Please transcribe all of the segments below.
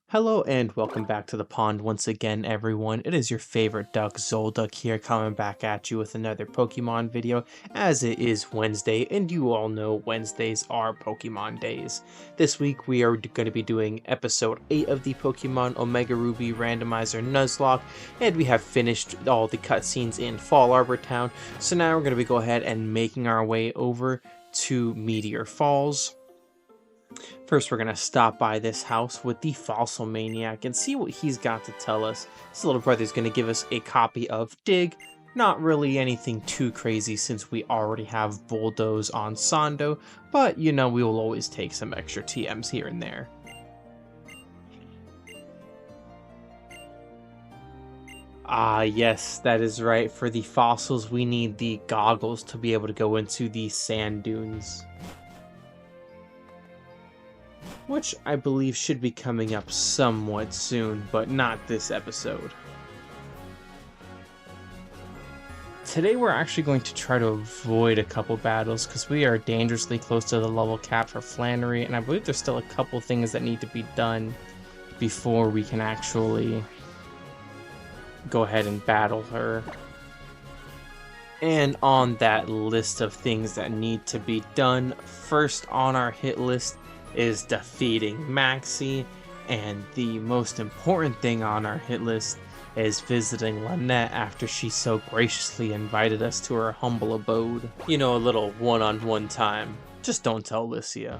Hello and welcome back to the pond once again, everyone. It is your favorite duck, Zolduck, here coming back at you with another Pokemon video, as it is Wednesday, and you all know Wednesdays are Pokemon days. This week we are going to be doing episode 8 of the Pokemon Omega Ruby Randomizer Nuzlocke, and we have finished all the cutscenes in Fall Arbor Town, so now we're going to be go ahead and making our way over to Meteor Falls. First, we're going to stop by this house with the Fossil Maniac and see what he's got to tell us. His little brother's going to give us a copy of Dig. Not really anything too crazy since we already have Bulldoze on Sando, but you know we will always take some extra TMs here and there. Ah yes, that is right. For the fossils we need the goggles to be able to go into the sand dunes, which I believe should be coming up somewhat soon, but not this episode. Today we're actually going to try to avoid a couple battles because we are dangerously close to the level cap for Flannery, and I believe there's still a couple things that need to be done before we can actually go ahead and battle her. And on that list of things that need to be done, first on our hit list is defeating Maxie, and the most important thing on our hit list is visiting Lynette after she so graciously invited us to her humble abode. You know, a little one-on-one time. Just don't tell Licia.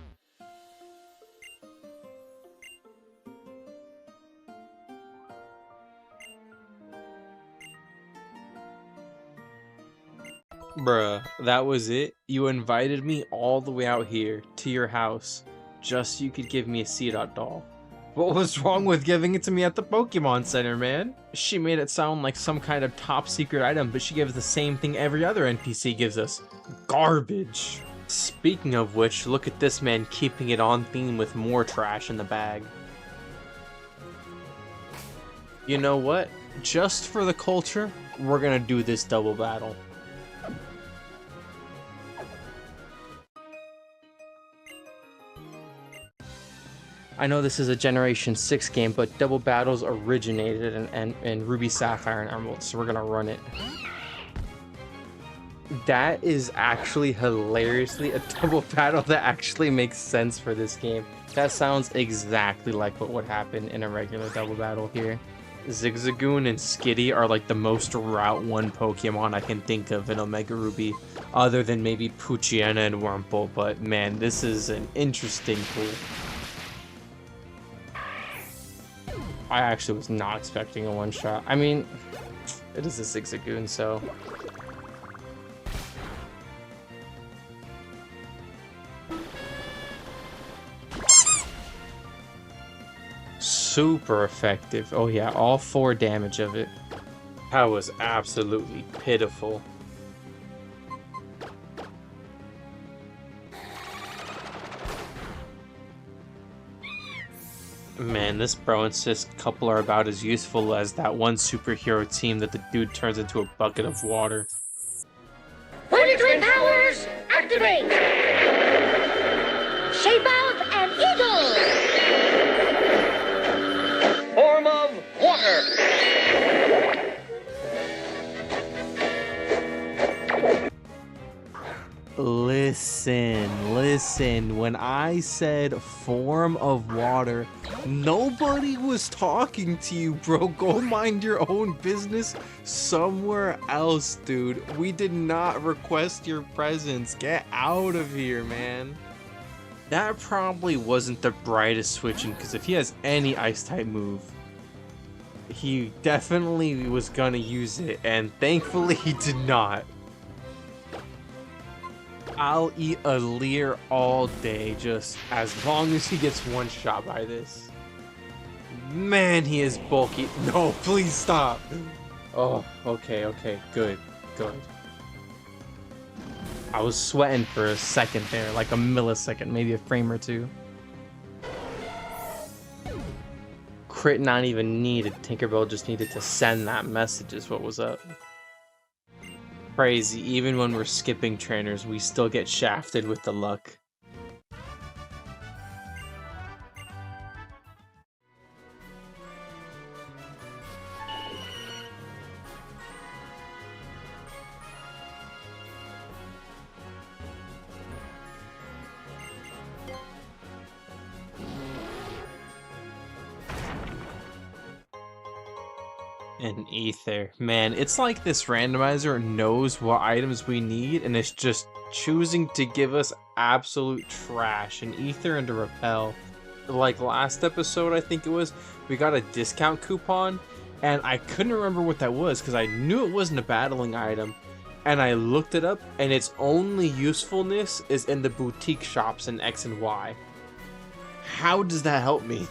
Bruh, that was it? You invited me all the way out here to your house just so you could give me a C-Dot doll. What was wrong with giving it to me at the Pokemon Center, man? She made it sound like some kind of top secret item, but she gives the same thing every other NPC gives us. Garbage. Speaking of which, look at this man keeping it on theme with more trash in the bag. You know what? Just for the culture, we're gonna do this double battle. I know this is a Generation 6 game, but double battles originated in Ruby, Sapphire, and Emerald, so we're gonna run it. That is actually hilariously a double battle that actually makes sense for this game. That sounds exactly like what would happen in a regular double battle here. Zigzagoon and Skitty are like the most Route 1 Pokemon I can think of in Omega Ruby, other than maybe Poochyena and Wurmple, but man, this is an interesting pool. I actually was not expecting a one-shot. I mean, it is a Zigzagoon, so... Super effective. Oh yeah, all 4 damage of it. That was absolutely pitiful. Man, this bro and sis couple are about as useful as that one superhero team that the dude turns into a bucket of water. Planetary powers, activate! Shape out an eagle! Form of water! Listen, when I said form of water, nobody was talking to you, bro. Go mind your own business somewhere else, dude. We did not request your presence. Get out of here, man. That probably wasn't the brightest switching, because if he has any ice-type move, he definitely was gonna use it, and thankfully he did not. I'll eat a Leer all day, just as long as he gets one shot by this. Man, he is bulky. No, please stop. Oh, okay, good. I was sweating for a second there, like a millisecond, maybe a frame or two. Crit not even needed. Tinkerbell just needed to send that message is what was up. Crazy, even when we're skipping trainers, we still get shafted with the luck. An ether. Man, it's like this randomizer knows what items we need and it's just choosing to give us absolute trash. An ether and a repel. Like last episode, I think it was, we got a discount coupon and I couldn't remember what that was because I knew it wasn't a battling item. And I looked it up and its only usefulness is in the boutique shops in X and Y. How does that help me?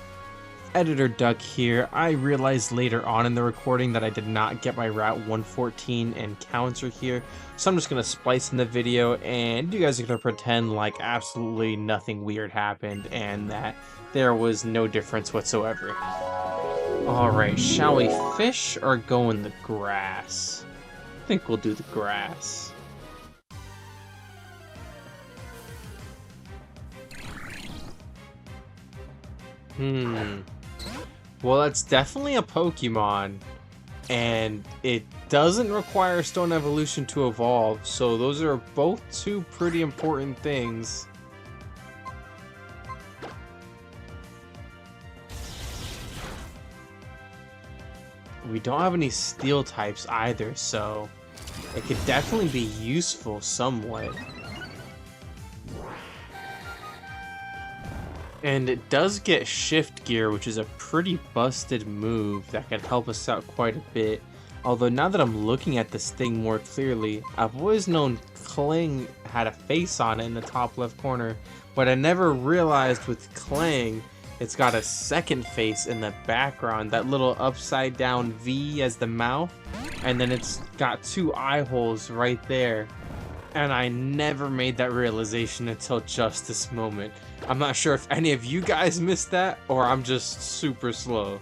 Editor Duck here. I realized later on in the recording that I did not get my Route 114 encounter here, so I'm just going to splice in the video and you guys are going to pretend like absolutely nothing weird happened and that there was no difference whatsoever. Alright, shall we fish or go in the grass? I think we'll do the grass. Well, that's definitely a Pokemon, and it doesn't require Stone Evolution to evolve, so those are both two pretty important things. We don't have any Steel types either, so it could definitely be useful somewhat. And it does get Shift Gear, which is a pretty busted move that can help us out quite a bit. Although now that I'm looking at this thing more clearly, I've always known Cling had a face on it in the top left corner, but I never realized with Cling, it's got a second face in the background, that little upside down V as the mouth, and then it's got two eye holes right there. And I never made that realization until just this moment. I'm not sure if any of you guys missed that, or I'm just super slow.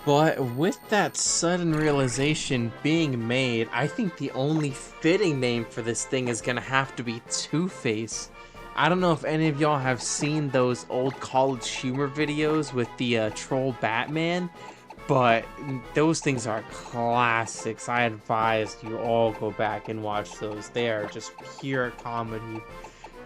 But with that sudden realization being made, I think the only fitting name for this thing is gonna have to be Two-Face. I don't know if any of y'all have seen those old College Humor videos with the troll Batman, but those things are classics. I advise you all go back and watch those. They are just pure comedy.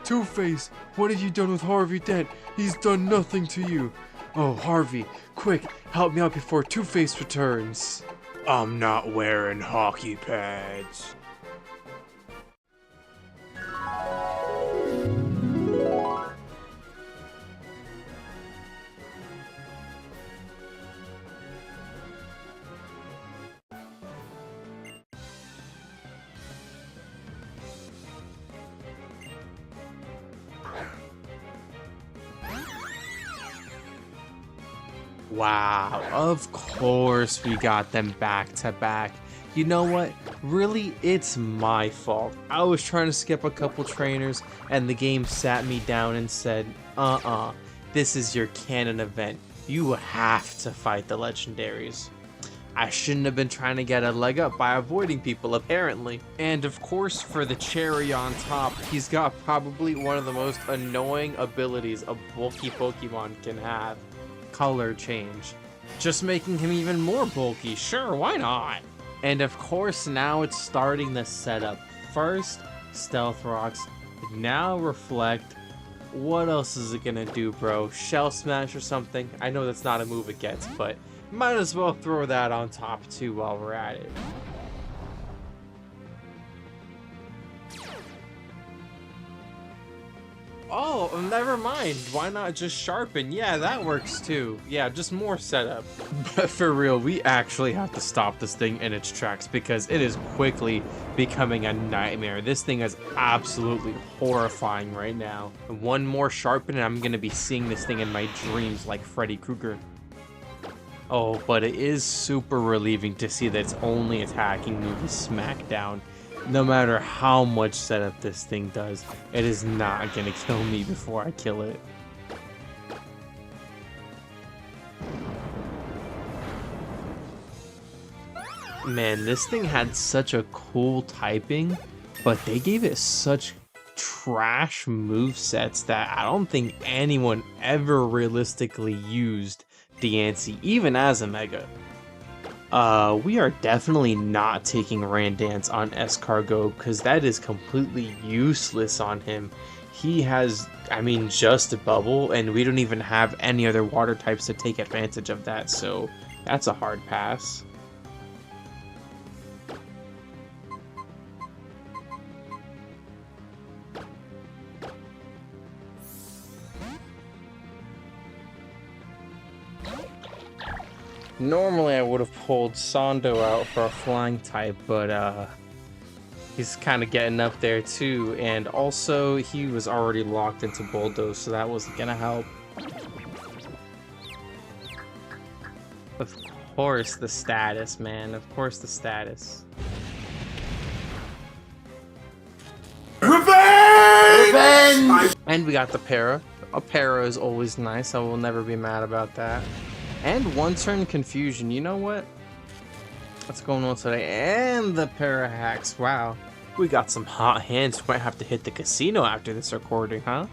Two-Face, what have you done with Harvey Dent? He's done nothing to you. Oh, Harvey, quick, help me out before Two-Face returns. I'm not wearing hockey pads. Wow, of course we got them back to back. You know what? Really, it's my fault. I was trying to skip a couple trainers and the game sat me down and said, this is your canon event. You have to fight the legendaries. I shouldn't have been trying to get a leg up by avoiding people, apparently. And of course, for the cherry on top, he's got probably one of the most annoying abilities a bulky Pokemon can have. Color change. Just making him even more bulky. Sure, why not? And of course, now it's starting the setup. First, Stealth Rocks. Now Reflect. What else is it gonna do, bro? Shell Smash or something? I know that's not a move it gets, but might as well throw that on top too while we're at it. Oh, never mind. Why not just Sharpen? Yeah, that works too. Yeah, just more setup. But for real, we actually have to stop this thing in its tracks because it is quickly becoming a nightmare. This thing is absolutely horrifying right now. One more Sharpen and I'm gonna be seeing this thing in my dreams like Freddy Krueger. Oh, but it is super relieving to see that its only attacking move is Smackdown. No matter how much setup this thing does, it is not gonna kill me before I kill it. Man, this thing had such a cool typing, but they gave it such trash movesets that I don't think anyone ever realistically used Diancie, even as a Mega. We are definitely not taking Randance on Escargot because that is completely useless on him. He has, I mean, just a bubble, and we don't even have any other water types to take advantage of that, so that's a hard pass. Normally I would have pulled Sondo out for a flying type, but he's kind of getting up there too, and also he was already locked into Bulldoze, so that wasn't gonna help. Of course the status, man. Of course the status. Revenge! And we got the para. A para is always nice. I will never be mad about that. And one turn confusion. You know what? What's going on today? And the para hacks. Wow. We got some hot hands. We might have to hit the casino after this recording, huh?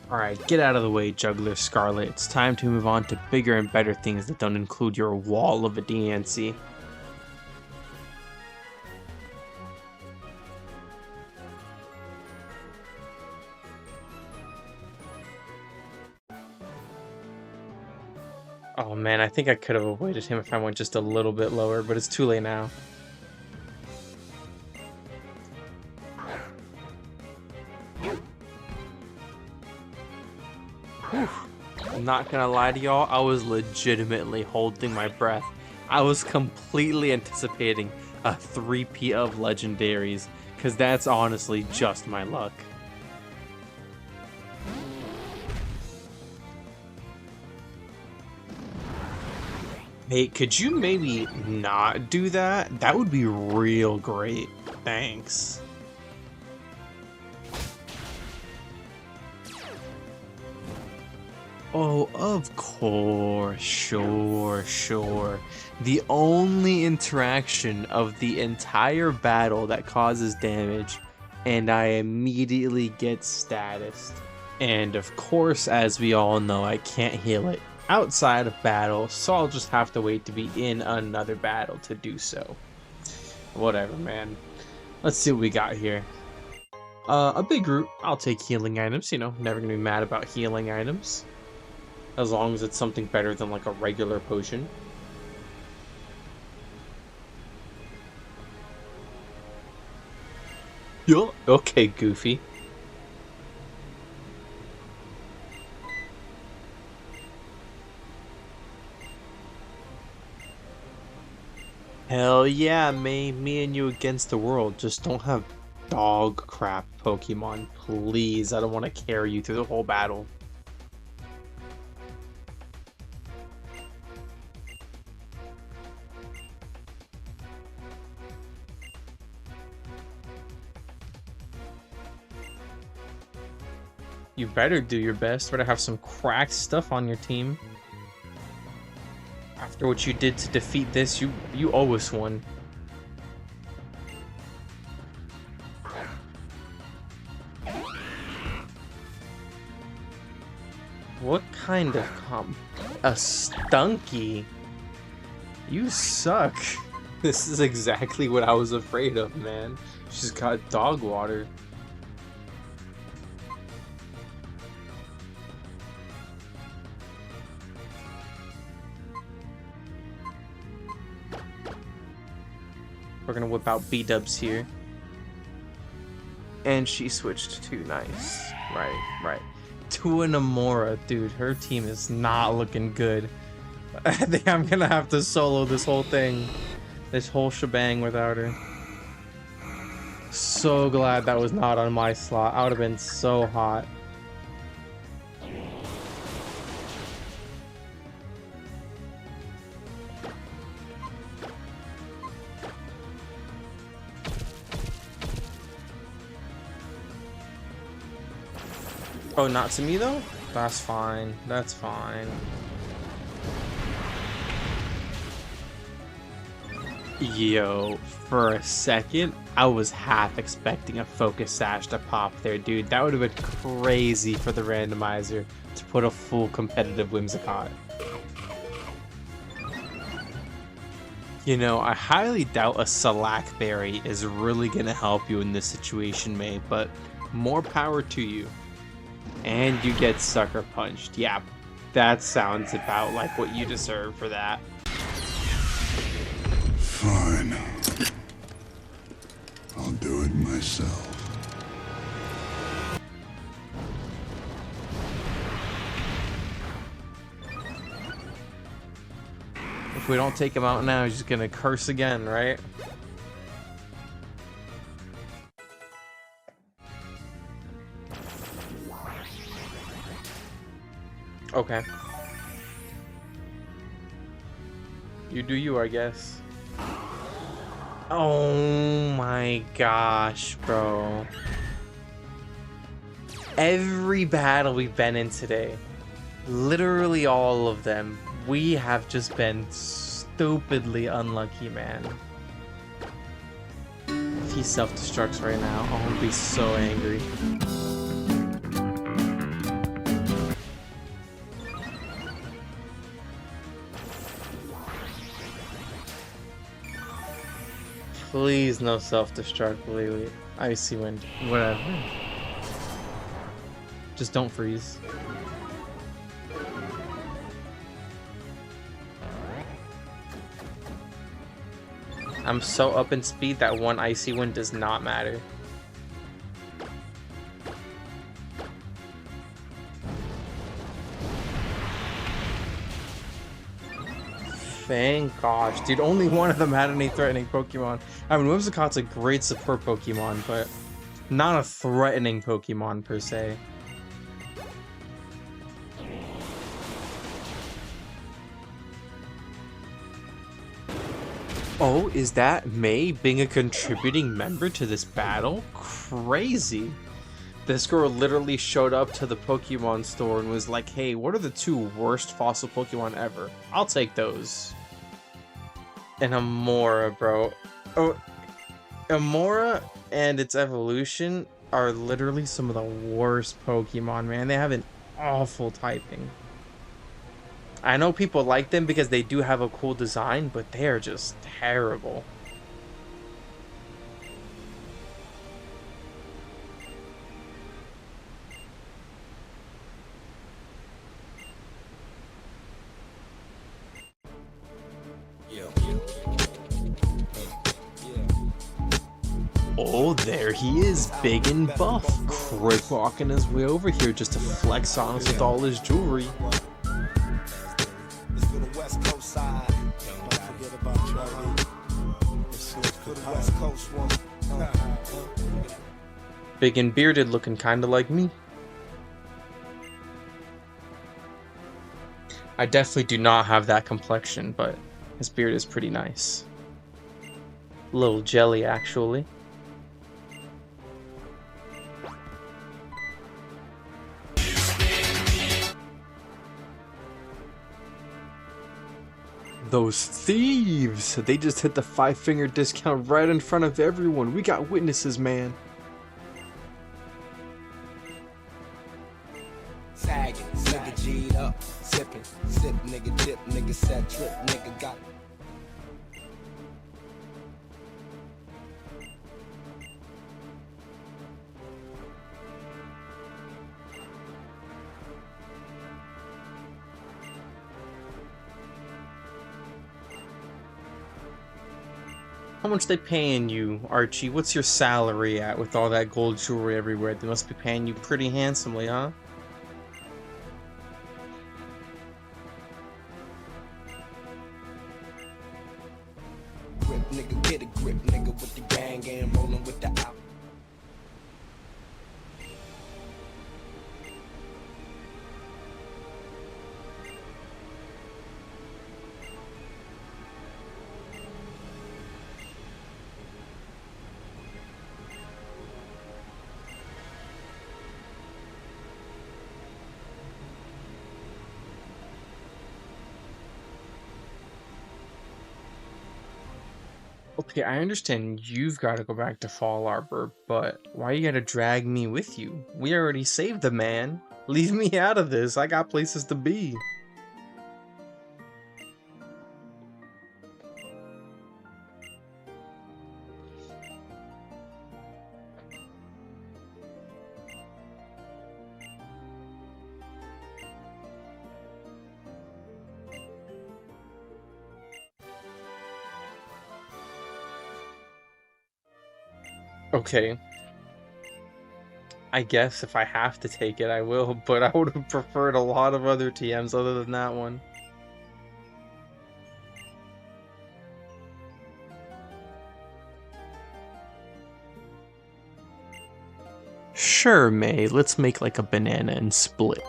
Alright, get out of the way, Juggler Scarlet. It's time to move on to bigger and better things that don't include your wall of a DNC. Oh man, I think I could have avoided him if I went just a little bit lower, but it's too late now. Whew. I'm not gonna lie to y'all, I was legitimately holding my breath. I was completely anticipating a 3P of legendaries, because that's honestly just my luck. Hey, could you maybe not do that? That would be real great. Thanks. Oh, of course. Sure. The only interaction of the entire battle that causes damage, and I immediately get statused. And of course, as we all know, I can't heal it outside of battle, so I'll just have to wait to be in another battle to do so. Whatever, man. Let's see what we got here. A big root. I'll take healing items, you know, never gonna be mad about healing items. As long as it's something better than like a regular potion. Yo, okay, Goofy. Hell yeah, me and you against the world. Just don't have dog crap Pokemon, please. I don't want to carry you through the whole battle. You better do your best. Better have some cracked stuff on your team. After what you did to defeat this, you owe us one. What kind of a stunky? You suck. This is exactly what I was afraid of, man. She's got dog water. We're gonna whip out B-dubs here. And she switched to nice. Right. To an Amora, dude. Her team is not looking good. I think I'm gonna have to solo this whole thing. This whole shebang without her. So glad that was not on my slot. I would have been so hot. Oh, not to me though? That's fine. That's fine. Yo, for a second, I was half expecting a focus sash to pop there, dude. That would have been crazy for the randomizer to put a full competitive Whimsicott. You know, I highly doubt a Salac Berry is really going to help you in this situation, mate, but more power to you. And you get Sucker Punched. Yeah, that sounds about like what you deserve for that. Fine. I'll do it myself. If we don't take him out now, he's just gonna curse again, right? Okay. You do you, I guess. Oh my gosh, bro. Every battle we've been in today, literally all of them, we have just been stupidly unlucky, man. If he self-destructs right now, I'm gonna be so angry. Please no self-destruct, wait. Icy Wind, whatever. Just don't freeze. I'm so up in speed that one Icy Wind does not matter. Thank gosh, dude, only one of them had any threatening Pokemon. I mean, Whimsicott's a great support Pokemon, but not a threatening Pokemon per se. Oh, is that May being a contributing member to this battle? Crazy. This girl literally showed up to the Pokemon store and was like, hey, what are the 2 worst fossil Pokemon ever? I'll take those. And Amora, bro. Oh, Amora and its evolution are literally some of the worst Pokemon, man. They have an awful typing. I know people like them because they do have a cool design, but they are just terrible. Oh, there he is, big and buff, crip walking his way over here just to flex on us with all his jewelry. Big and bearded, looking kinda like me. I definitely do not have that complexion, but his beard is pretty nice. A little jelly, actually. Those thieves! They just hit the 5-finger discount right in front of everyone. We got witnesses, man. Sagging, nigga G'd up, sipping, sip, nigga dip, nigga set trip, nigga got. How much they paying you, Archie? What's your salary at with all that gold jewelry everywhere? They must be paying you pretty handsomely, huh? Grip, nigga, get a grip, nigga, with the gang and rolling with the out. Okay, I understand you've got to go back to Fall Arbor, but why you gotta drag me with you? We already saved the man. Leave me out of this. I got places to be. Okay. I guess if I have to take it, I will, but I would have preferred a lot of other TMs other than that one. Sure, May. Let's make like a banana and split.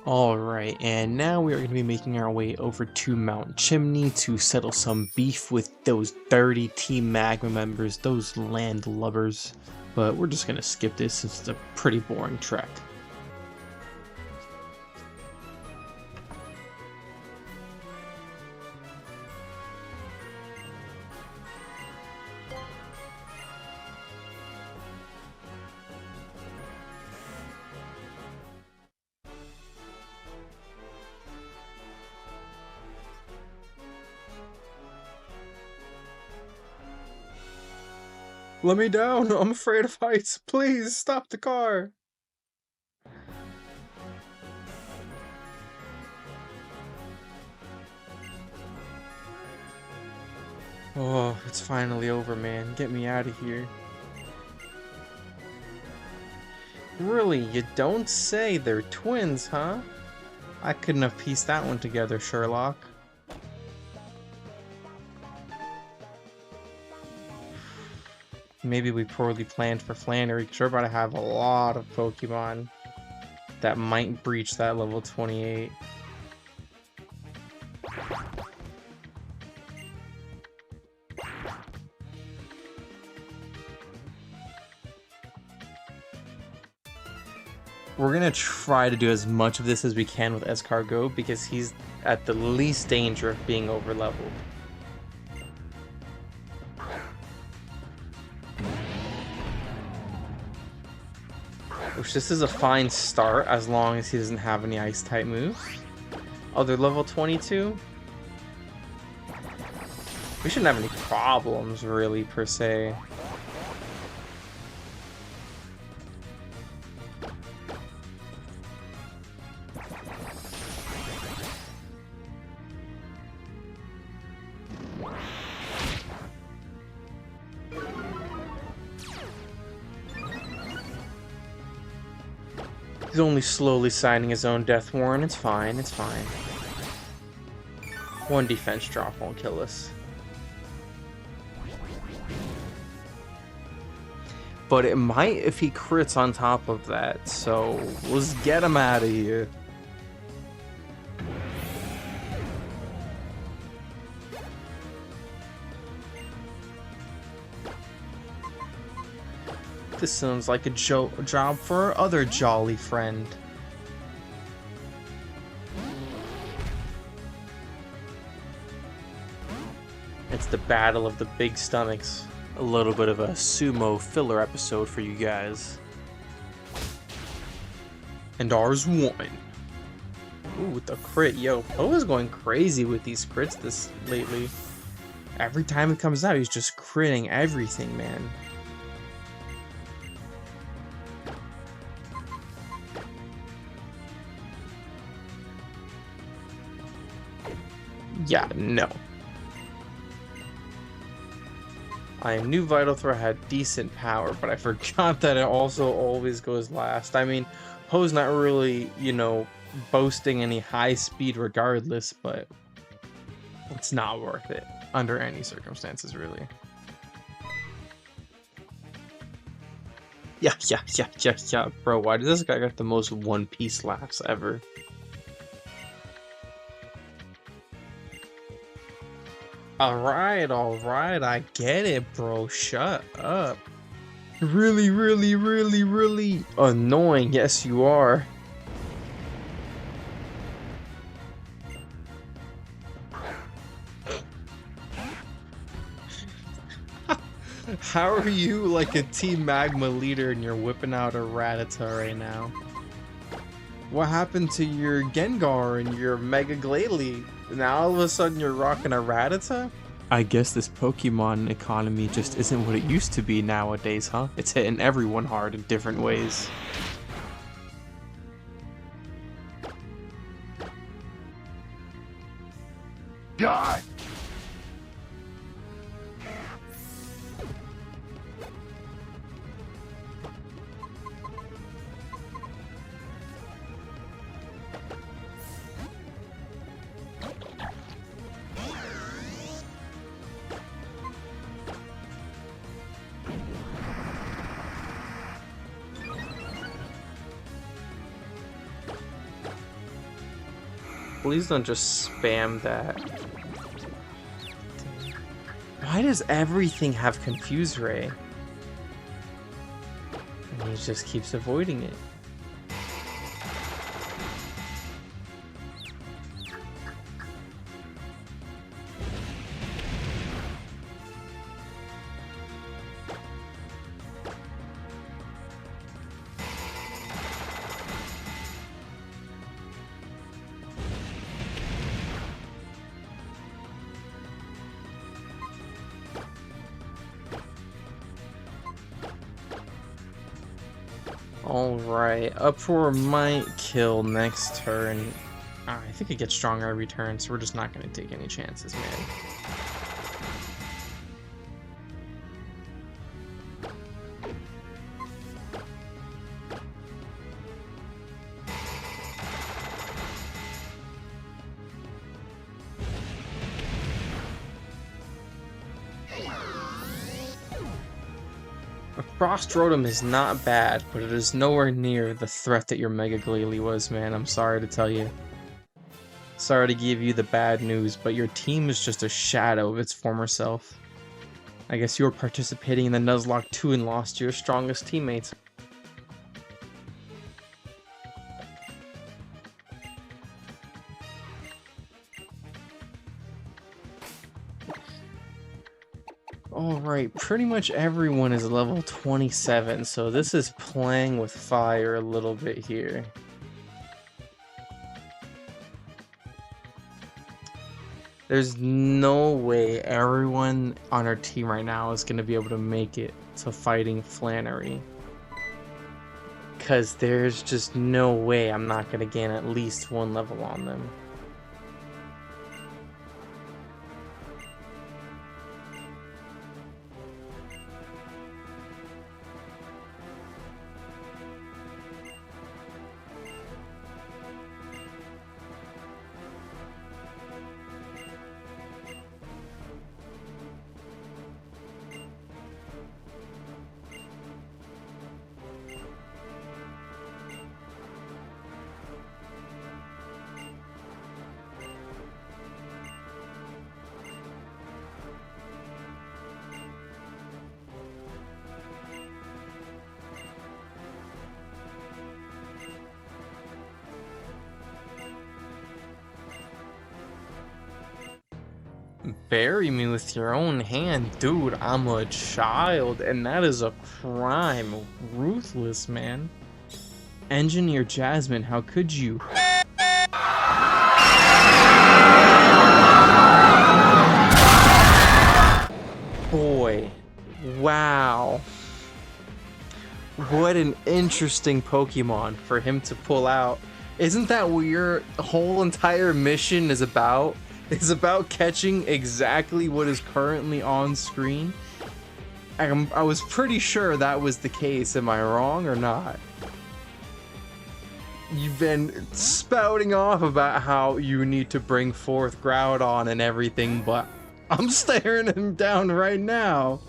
Alright, and now we are going to be making our way over to Mount Chimney to settle some beef with those dirty Team Magma members, those land lubbers. But we're just going to skip this since it's a pretty boring trek. Let me down! I'm afraid of heights! Please, stop the car! Oh, it's finally over, man. Get me out of here. Really, you don't say they're twins, huh? I couldn't have pieced that one together, Sherlock. Maybe we poorly planned for Flannery, because we're about to have a lot of Pokemon that might breach that level 28. We're gonna try to do as much of this as we can with Escargot, because he's at the least danger of being over leveled. Which this is a fine start as long as he doesn't have any ice type moves. Oh, they're level 22? We shouldn't have any problems really per se. He's only slowly signing his own death warrant. It's fine, it's fine. One defense drop won't kill us. But it might if he crits on top of that, so let's get him out of here. This sounds like a job for our other jolly friend. It's the battle of the big stomachs. A little bit of a sumo filler episode for you guys. And ours won. Ooh, with the crit. Yo, Poe is going crazy with these crits this lately. Every time he comes out, he's just critting everything, man. Yeah, no. I knew Vital Throw had decent power, but I forgot that it also always goes last. I mean, Poe's not really, you know, boasting any high speed regardless, but it's not worth it under any circumstances, really. Yeah. Bro, why does this guy got the most One Piece laughs ever? Alright, I get it, bro. Shut up. Really annoying. Yes, you are. How are you like a Team Magma leader and you're whipping out a Rattata right now? What happened to your Gengar and your Mega Glalie? Now all of a sudden you're rocking a Rattata? I guess this Pokemon economy just isn't what it used to be nowadays, huh? It's hitting everyone hard in different ways. Die! Please don't just spam that. Why does everything have Confuse Ray? And he just keeps avoiding it. Alright, Uproar might kill next turn. I think it gets stronger every turn, so we're just not going to take any chances, man. Frost Rotom is not bad, but it is nowhere near the threat that your Mega Glalie was, man. I'm sorry to tell you. Sorry to give you the bad news, but your team is just a shadow of its former self. I guess you were participating in the Nuzlocke 2 and lost to your strongest teammates. Alright, pretty much everyone is level 27, so this is playing with fire a little bit here. There's no way everyone on our team right now is going to be able to make it to fighting Flannery. Because there's just no way I'm not going to gain at least one level on them. Bury me with your own hand, dude. I'm a child, and that is a crime. Ruthless, man. Engineer Jasmine, how could you? Boy, wow. What an interesting Pokemon for him to pull out. Isn't that what your whole entire mission is about? It's about catching exactly what is currently on screen. I was pretty sure that was the case. Am I wrong or not? You've been spouting off about how you need to bring forth Groudon and everything, but I'm staring him down right now.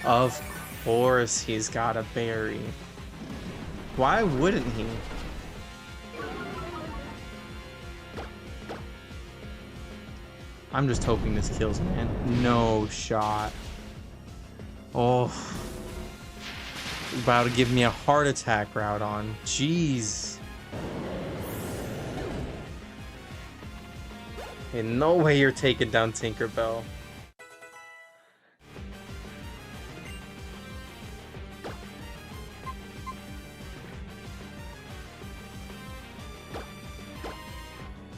Of course he's got a berry. Why wouldn't he? I'm just hoping this kills, man. No shot. Oh. About to give me a heart attack, Groudon. Jeez. In no way you're taking down Tinkerbell.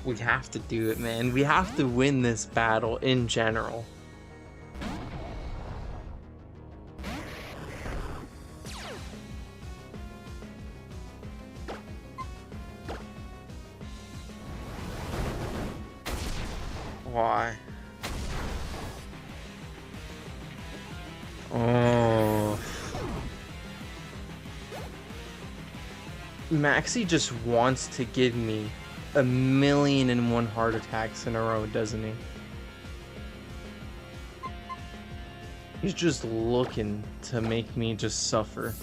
We have to do it, man. We have to win this battle in general. Why? Oh. Maxie just wants to give me 1,000,001 heart attacks in a row, doesn't he? He's just looking to make me just suffer.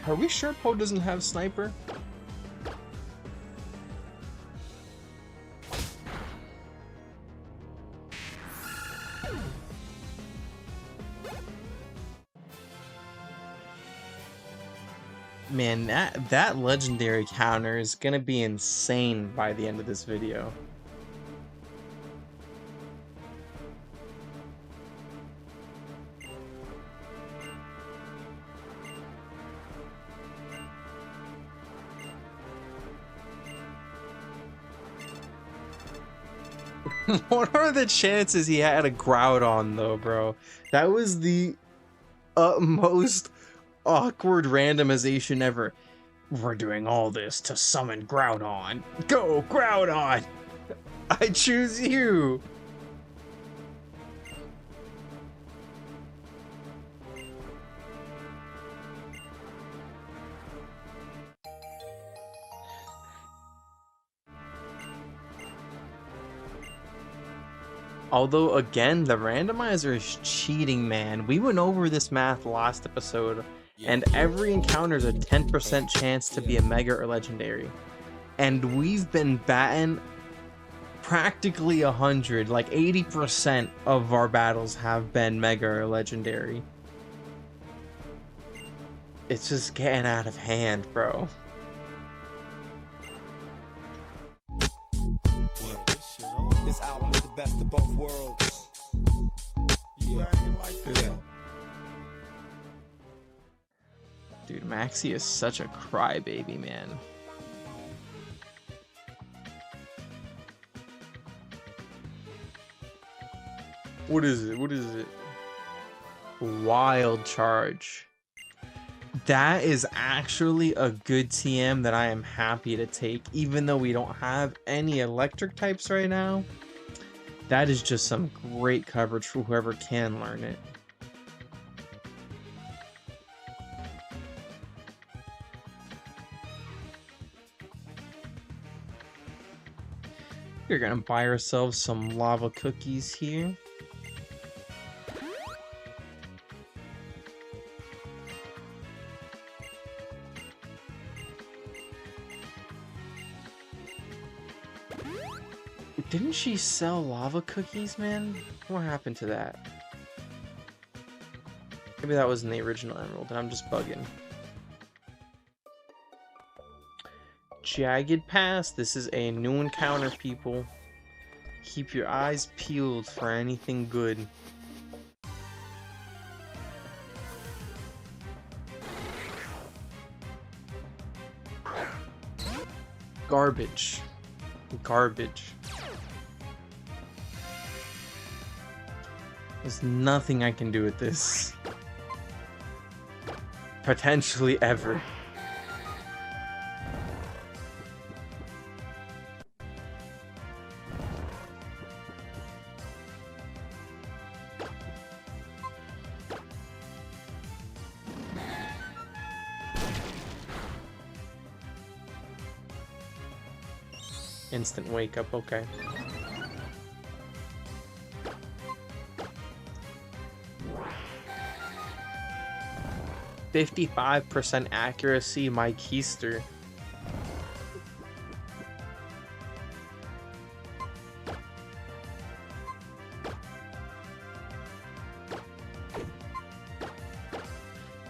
Are we sure Poe doesn't have sniper? Man, that legendary counter is gonna be insane by the end of this video. What are the chances he had a Groudon though, bro? That was the utmost awkward randomization ever. We're doing all this to summon Groudon. Go, Groudon! I choose you! Although, again, the randomizer is cheating, man. We went over this math last episode, and every encounter is a 10% chance to be a Mega or Legendary. And we've been batting practically 100, like 80% of our battles have been Mega or Legendary. It's just getting out of hand, bro. This album is the best of both worlds. Yeah, Dude, Maxie is such a crybaby, man. What is it? What is it? Wild Charge. That is actually a good TM that I am happy to take, even though we don't have any electric types right now. That is just some great coverage for whoever can learn it. We're gonna buy ourselves some lava cookies here. Didn't she sell lava cookies, man? What happened to that? Maybe that was in the original Emerald, and I'm just bugging. Jagged Pass. This is a new encounter, people. Keep your eyes peeled for anything good. Garbage. Garbage. There's nothing I can do with this. Potentially ever. Instant wake up, okay. "55% accuracy, my keister."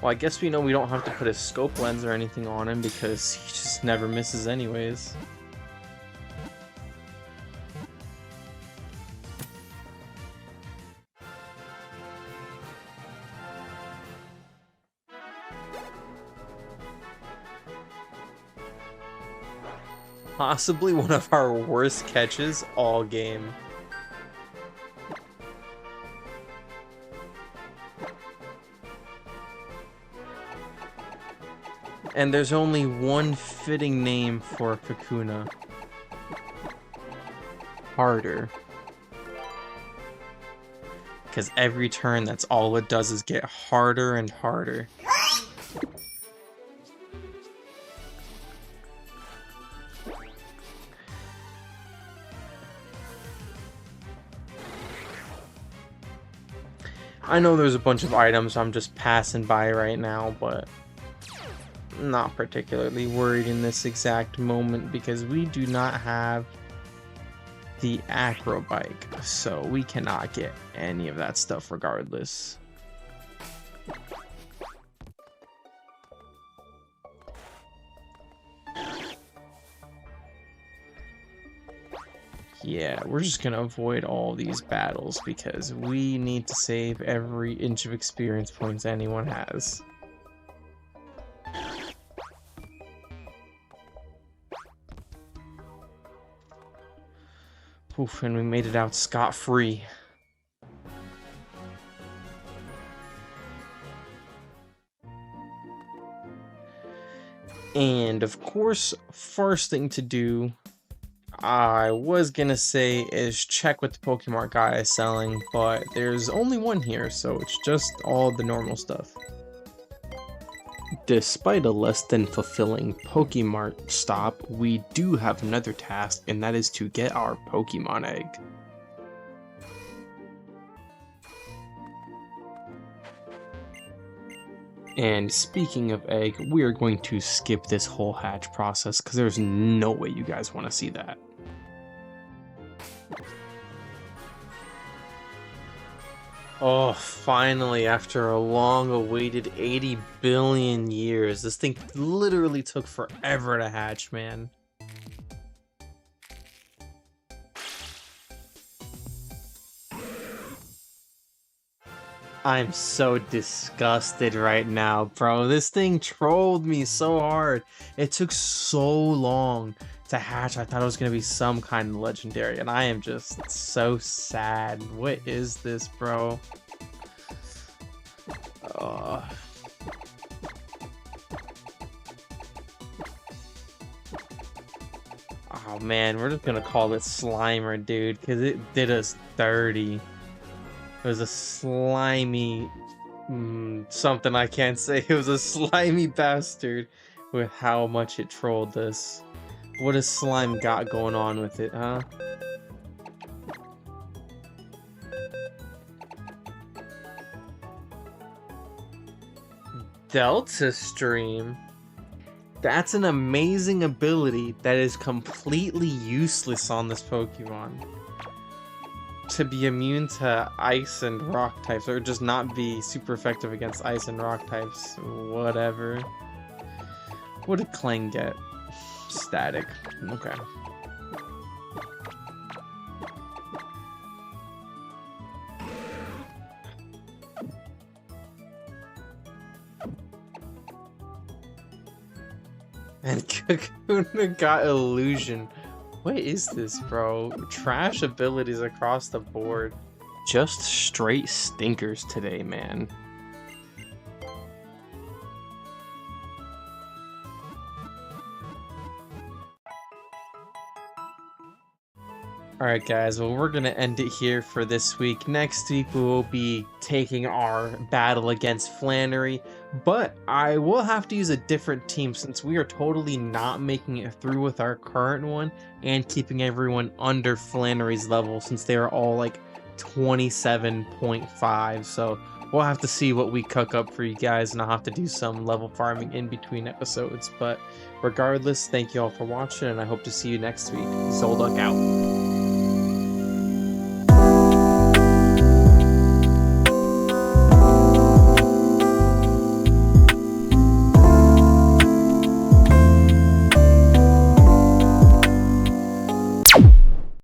Well, I guess we know we don't have to put a scope lens or anything on him because he just never misses anyways. Possibly one of our worst catches all game. And there's only one fitting name for Kakuna. Harder. Because every turn, that's all it does is get harder and harder. I know there's a bunch of items I'm just passing by right now, but I'm not particularly worried in this exact moment because we do not have the acro bike, so we cannot get any of that stuff regardless. Yeah, we're just gonna avoid all these battles because we need to save every inch of experience points anyone has. Oof, and we made it out scot-free. And of course, first thing to do, I was gonna say, is check what the Pokemon guy is selling, but there's only one here, so it's just all the normal stuff. Despite a less than fulfilling Pokemart stop, we do have another task, and that is to get our Pokemon egg. And speaking of egg, we are going to skip this whole hatch process because there's no way you guys want to see that. Oh, finally, after a long-awaited 80 billion years, this thing literally took forever to hatch, man. I'm so disgusted right now, bro. This thing trolled me so hard. It took so long to hatch. I thought it was going to be some kind of legendary, and I am just so sad. What is this, bro? Oh man, we're just going to call it Slimer, dude, because it did us dirty. It was a slimy... something I can't say. It was a slimy bastard with how much it trolled us. What has Slime got going on with it, huh? Delta Stream? That's an amazing ability that is completely useless on this Pokemon. To be immune to ice and rock types, or just not be super effective against ice and rock types. Whatever. What did Clang get? Static. Okay. And Kakuna got illusion. What is this, bro? Trash abilities across the board. Just straight stinkers today, man. Alright guys, well we're gonna end it here for this week. Next week we will be taking our battle against Flannery, but I will have to use a different team since we are totally not making it through with our current one and keeping everyone under Flannery's level since they are all like 27.5. So we'll have to see what we cook up for you guys, and I'll have to do some level farming in between episodes. But regardless, thank you all for watching, and I hope to see you next week. Zolduck out.